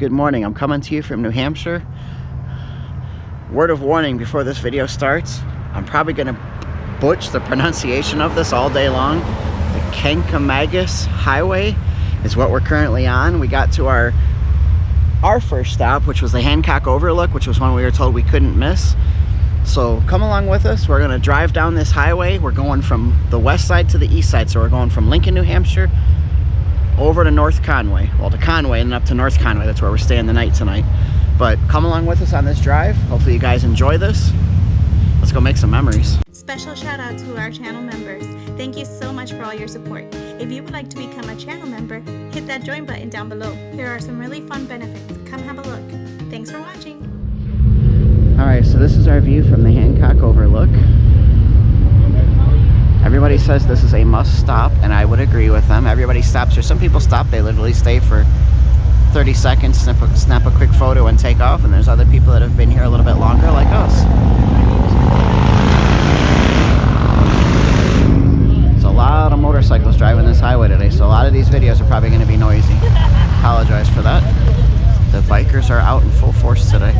Good morning, I'm coming to you from New Hampshire. Word of warning before this video starts, I'm probably gonna butcher the pronunciation of this all day long. The Kancamagus Highway is what we're currently on. We got to our first stop, which was the Hancock Overlook, which was one we were told we couldn't miss. So come along with us. We're gonna drive down this highway. We're going from the west side to the east side. So we're going from Lincoln, New Hampshire over to North Conway. Well, to Conway and then up to North Conway. That's where we're staying the night tonight. But come along with us on this drive. Hopefully you guys enjoy this. Let's go make some memories. Special shout out to our channel members. Thank you so much for all your support. If you would like to become a channel member, hit that join button down below. There are some really fun benefits. Come have a look. Thanks for watching. Alright, so this is our view from the Hancock Overlook. Everybody says this is a must stop, and I would agree with them. Everybody stops here. Some people stop, they literally stay for 30 seconds, snap a quick photo and take off, and there's other people that have been here a little bit longer like us. There's a lot of motorcycles driving this highway today, so a lot of these videos are probably going to be noisy. Apologize for that. The bikers are out in full force today.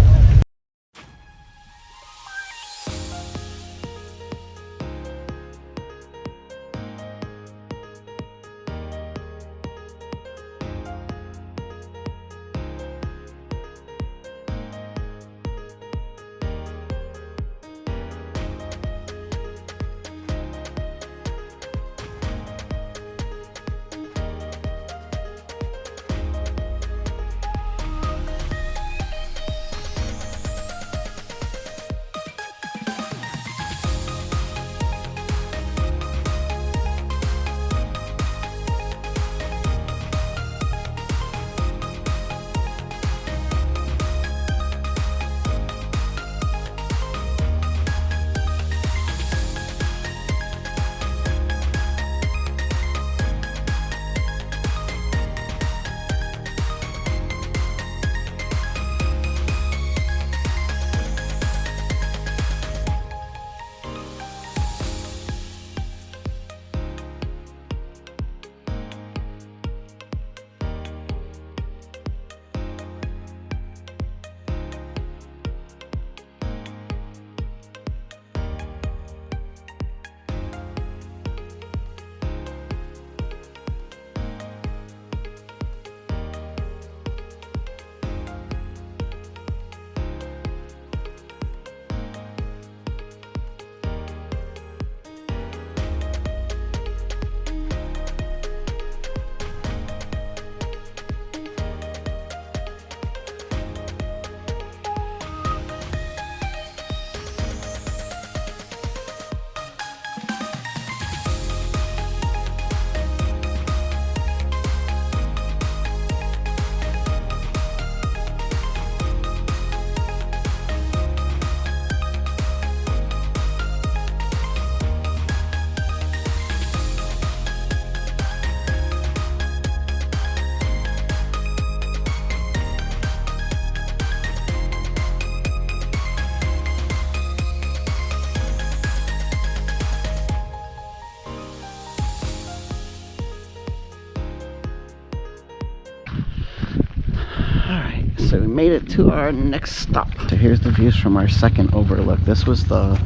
Alright, so we made it to our next stop. So here's the views from our second overlook. This was the,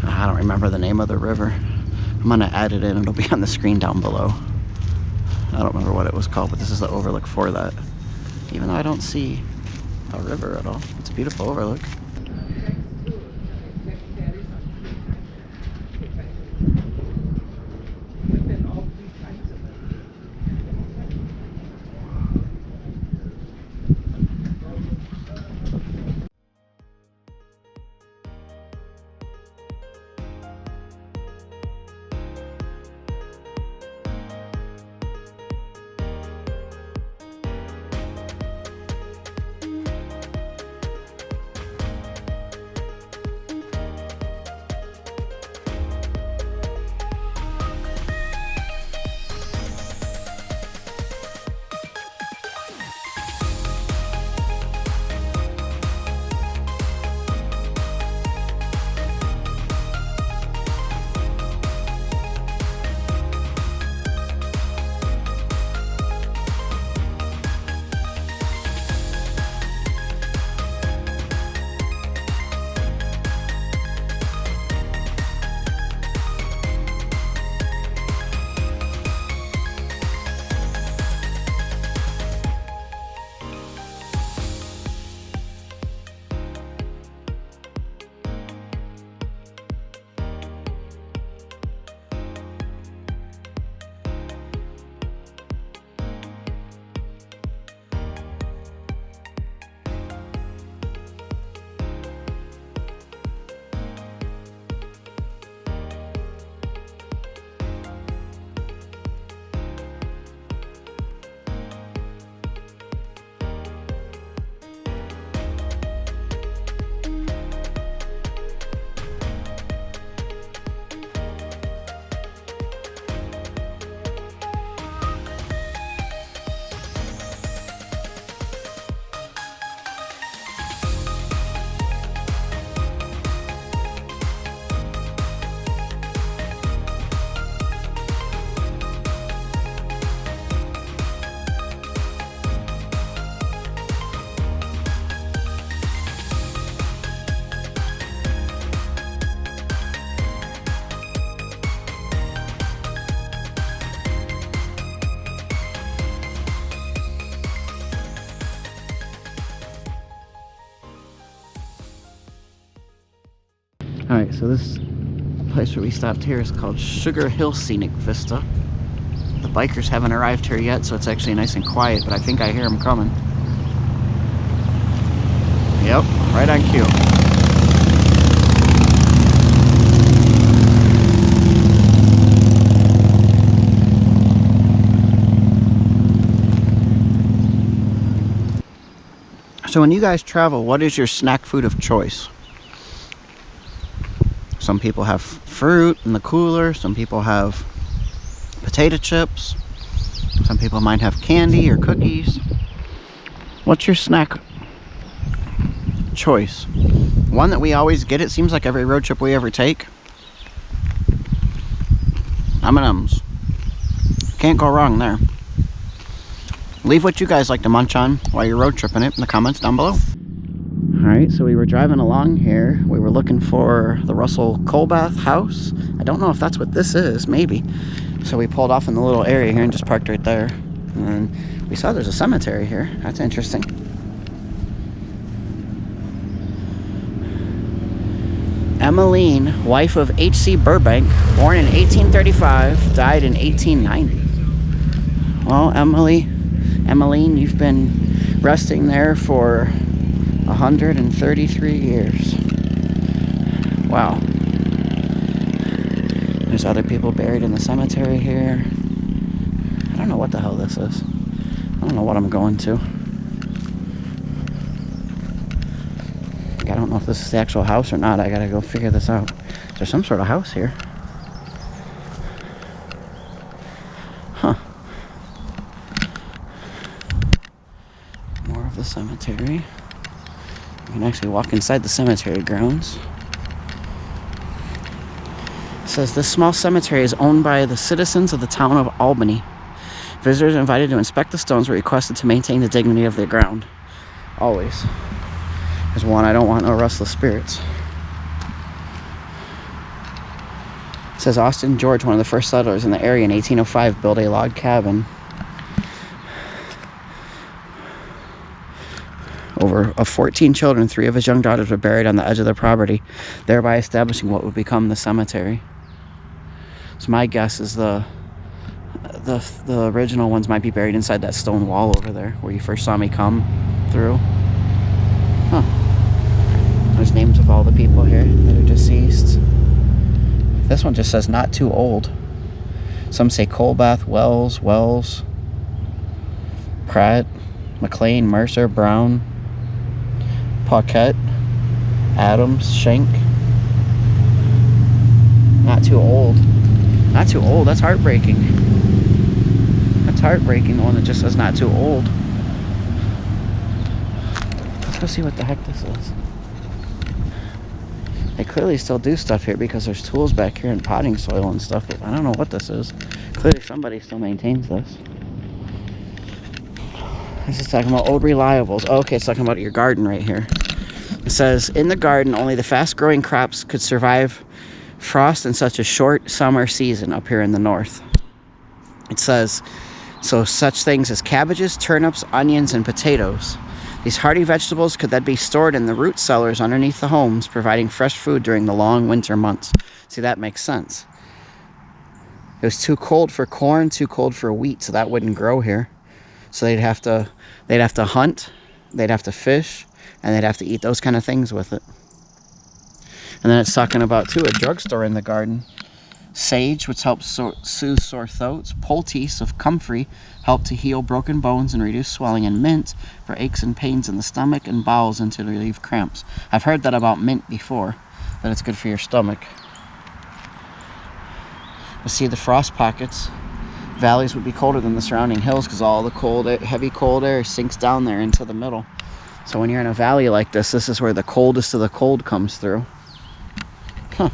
I don't remember the name of the river. I'm gonna add it in, it'll be on the screen down below. I don't remember what it was called, but this is the overlook for that. Even though I don't see a river at all. It's a beautiful overlook. Alright, so this place where we stopped here is called Sugar Hill Scenic Vista. The bikers haven't arrived here yet, so it's actually nice and quiet, but I think I hear them coming. Yep, right on cue. So when you guys travel, what is your snack food of choice? Some people have fruit in the cooler, some people have potato chips, some people might have candy or cookies. What's your snack choice? One that we always get, it seems like every road trip we ever take. M&Ms. Can't go wrong there. Leave what you guys like to munch on while you're road tripping it in the comments down below. Alright, so we were driving along here. We were looking for the Russell Colbath house. I don't know if that's what this is, maybe. So we pulled off in the little area here and just parked right there. And then we saw there's a cemetery here. That's interesting. Emmeline, wife of H.C. Burbank, born in 1835, died in 1890. Well, Emmeline, you've been resting there for 133 years. Wow. There's other people buried in the cemetery here. I don't know what the hell this is. I don't know what I'm going to. I don't know if this is the actual house or not. I gotta go figure this out. Is there some sort of house here? Huh. More of the cemetery. You can actually walk inside the cemetery grounds. It says this small cemetery is owned by the citizens of the town of Albany. Visitors invited to inspect the stones were requested to maintain the dignity of the ground. Always. There's one, I don't want no restless spirits. It says Austin George, one of the first settlers in the area in 1805, built a log cabin. Of 14 children, 3 of his young daughters were buried on the edge of the property, thereby establishing what would become the cemetery. So my guess is the original ones might be buried inside that stone wall over there where you first saw me come through. Huh. There's names of all the people here that are deceased. This one just says not too old. Some say Colbath, Wells, Pratt, McLean, Mercer, Brown, Paquette, Adams, Schenck. Not too old. Not too old. That's heartbreaking. That's heartbreaking, the one that just says not too old. Let's go see what the heck this is. They clearly still do stuff here because there's tools back here and potting soil and stuff, but I don't know what this is. Clearly somebody still maintains this. This is talking about old reliables. Oh, okay, it's talking about your garden right here. It says, in the garden, only the fast-growing crops could survive frost in such a short summer season up here in the north. It says, so such things as cabbages, turnips, onions, and potatoes. These hardy vegetables could then be stored in the root cellars underneath the homes, providing fresh food during the long winter months. See, that makes sense. It was too cold for corn, too cold for wheat, so that wouldn't grow here. So they'd have to hunt, they'd have to fish, and they'd have to eat those kind of things with it. And then it's talking about, too, a drugstore in the garden. Sage, which helps soothe sore throats. Poultice of comfrey help to heal broken bones and reduce swelling. And mint for aches and pains in the stomach and bowels and to relieve cramps. I've heard that about mint before, that it's good for your stomach. You see the frost pockets. Valleys would be colder than the surrounding hills because all the cold, heavy cold air sinks down there into the middle. So when you're in a valley like this, this is where the coldest of the cold comes through. Huh.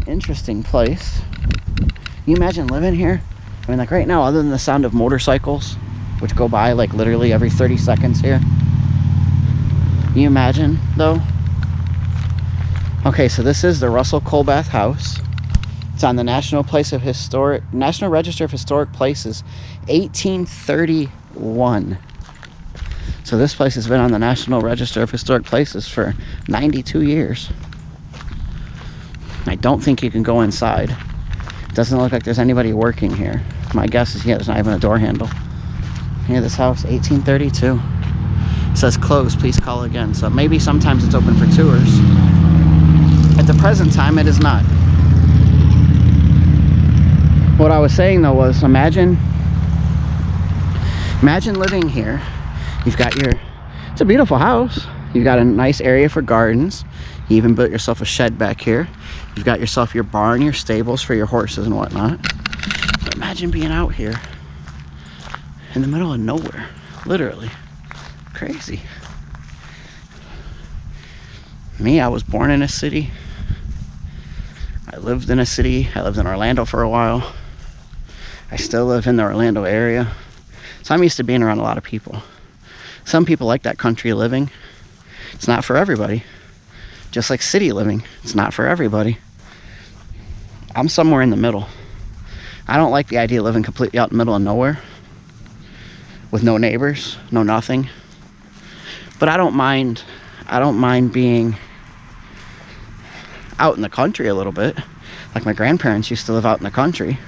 Interesting place. Can you imagine living here? I mean, like right now, other than the sound of motorcycles, which go by like literally every 30 seconds here. Can you imagine, though? Okay, so this is the Russell Colbath house. It's on the National Register of Historic Places, 1831. So this place has been on the National Register of Historic Places for 92 years. I don't think you can go inside. Doesn't look like there's anybody working here. My guess is, yeah, there's not even a door handle. Here, this house, 1832. It says closed, please call again. So maybe sometimes it's open for tours. At the present time, it is not. What I was saying though was, imagine living here. You've got it's a beautiful house. You've got a nice area for gardens. You even built yourself a shed back here. You've got yourself your barn, your stables for your horses and whatnot. But imagine being out here in the middle of nowhere, literally. Crazy. Me, I was born in a city. I lived in a city. I lived in Orlando for a while. I still live in the Orlando area. So I'm used to being around a lot of people. Some people like that country living. It's not for everybody. Just like city living, it's not for everybody. I'm somewhere in the middle. I don't like the idea of living completely out in the middle of nowhere with no neighbors, no nothing. But I don't mind being out in the country a little bit. Like my grandparents used to live out in the country.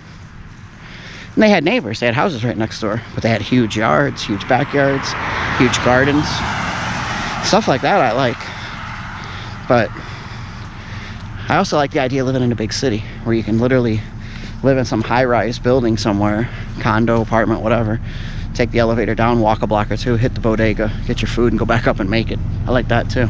And they had neighbors, they had houses right next door, but they had huge yards, huge backyards, huge gardens. Stuff like that I like. But I also like the idea of living in a big city where you can literally live in some high-rise building somewhere, condo, apartment, whatever. Take the elevator down, walk a block or two, hit the bodega, get your food, and go back up and make it. I like that too.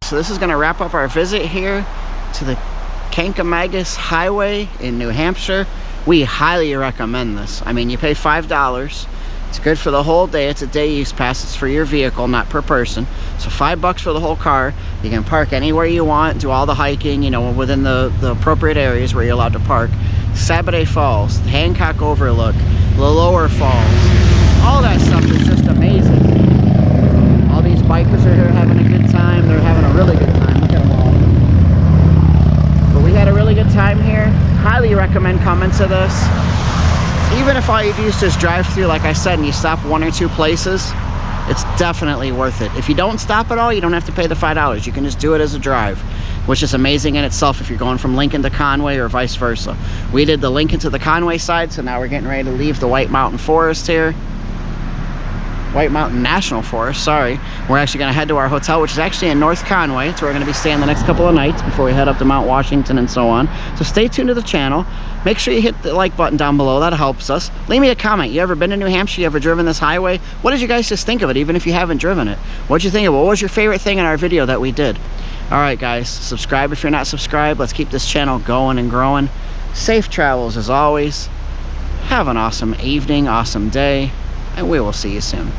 So this is going to wrap up our visit here to the Kancamagus Highway in New Hampshire. We highly recommend this. I mean, you pay $5. It's good for the whole day. It's a day use pass. It's for your vehicle, not per person. So $5 for the whole car. You can park anywhere you want, do all the hiking, you know, within the appropriate areas where you're allowed to park. Sabbaday Falls, Hancock Overlook, the Lower Falls. All that stuff is just amazing. All these bikers are here having a good time. They're having a really good time. Look at them all. But we had a really good time here. Highly recommend coming to this. Even if all you do is just drive through, like I said, and you stop one or two places, it's definitely worth it. If you don't stop at all, you don't have to pay the $5. You can just do it as a drive, which is amazing in itself if you're going from Lincoln to Conway or vice versa. We did the Lincoln to the Conway side, so now we're getting ready to leave the White Mountain Forest here. White Mountain National Forest, sorry. We're actually going to head to our hotel, which is actually in North Conway. It's where we're going to be staying the next couple of nights before we head up to Mount Washington and so on. So stay tuned to the channel. Make sure you hit the like button down below. That helps us. Leave me a comment. You ever been to New Hampshire? You ever driven this highway? What did you guys just think of it, even if you haven't driven it? What'd you think of it? What was your favorite thing in our video that we did? All right, guys. Subscribe if you're not subscribed. Let's keep this channel going and growing. Safe travels as always. Have an awesome evening, awesome day, and we will see you soon.